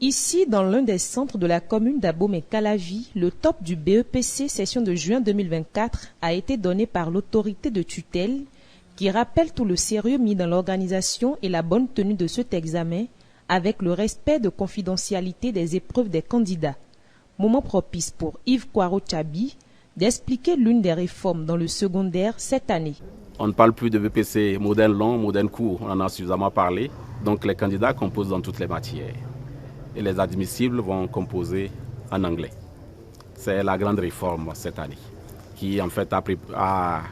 Ici, dans l'un des centres de la commune d'Abomey-Calavi, le top du BEPC session de juin 2024 a été donné par l'autorité de tutelle qui rappelle tout le sérieux mis dans l'organisation et la bonne tenue de cet examen avec le respect de confidentialité des épreuves des candidats. Moment propice pour Yves Kwaro-Tchabi d'expliquer l'une des réformes dans le secondaire cette année. On ne parle plus de BEPC moderne long, moderne court, on en a suffisamment parlé. Donc les candidats composent dans toutes les matières. Et les admissibles vont composer en anglais. C'est la grande réforme cette année, qui en fait a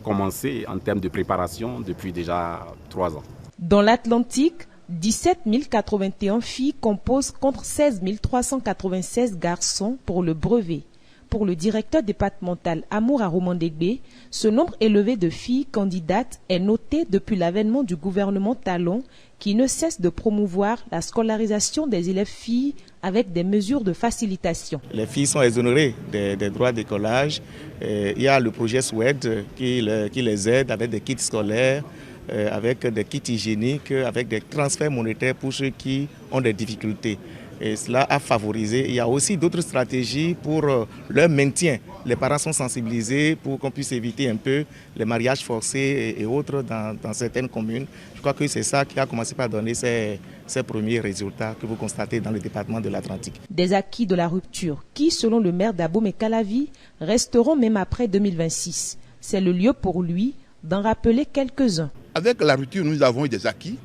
commencé en termes de préparation depuis déjà 3 ans. Dans l'Atlantique, 17 081 filles composent contre 16 396 garçons pour le brevet. Pour le directeur départemental Amour Aromandegbe, ce nombre élevé de filles candidates est noté depuis l'avènement du gouvernement Talon qui ne cesse de promouvoir la scolarisation des élèves filles avec des mesures de facilitation. Les filles sont exonérées des droits d'écolage. Il y a le projet SWED qui les aide avec des kits scolaires, avec des kits hygiéniques, avec des transferts monétaires pour ceux qui ont des difficultés. Et cela a favorisé. Il y a aussi d'autres stratégies pour leur maintien. Les parents sont sensibilisés pour qu'on puisse éviter un peu les mariages forcés et autres dans certaines communes. Je crois que c'est ça qui a commencé par donner ces premiers résultats que vous constatez dans le département de l'Atlantique. Des acquis de la rupture qui, selon le maire d'Abomey-Calavi, resteront même après 2026. C'est le lieu pour lui d'en rappeler quelques-uns. Avec la rupture, nous avons eu des acquis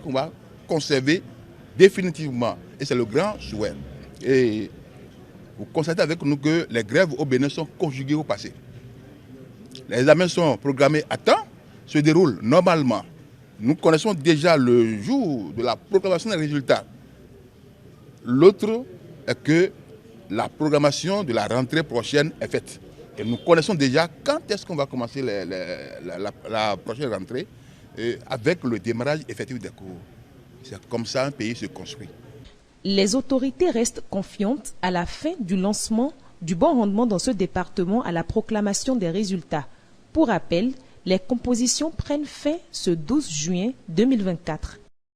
qu'on va conserver définitivement. Et c'est le grand souhait. Et vous constatez avec nous que les grèves au Bénin sont conjuguées au passé. Les examens sont programmés à temps, se déroulent normalement. Nous connaissons déjà le jour de la proclamation des résultats. L'autre est que la programmation de la rentrée prochaine est faite. Et nous connaissons déjà quand est-ce qu'on va commencer la prochaine rentrée avec le démarrage effectif des cours. C'est comme ça un pays se construit. Les autorités restent confiantes à la fin du lancement du bon rendement dans ce département à la proclamation des résultats. Pour rappel, les compositions prennent fin ce 12 juin 2024.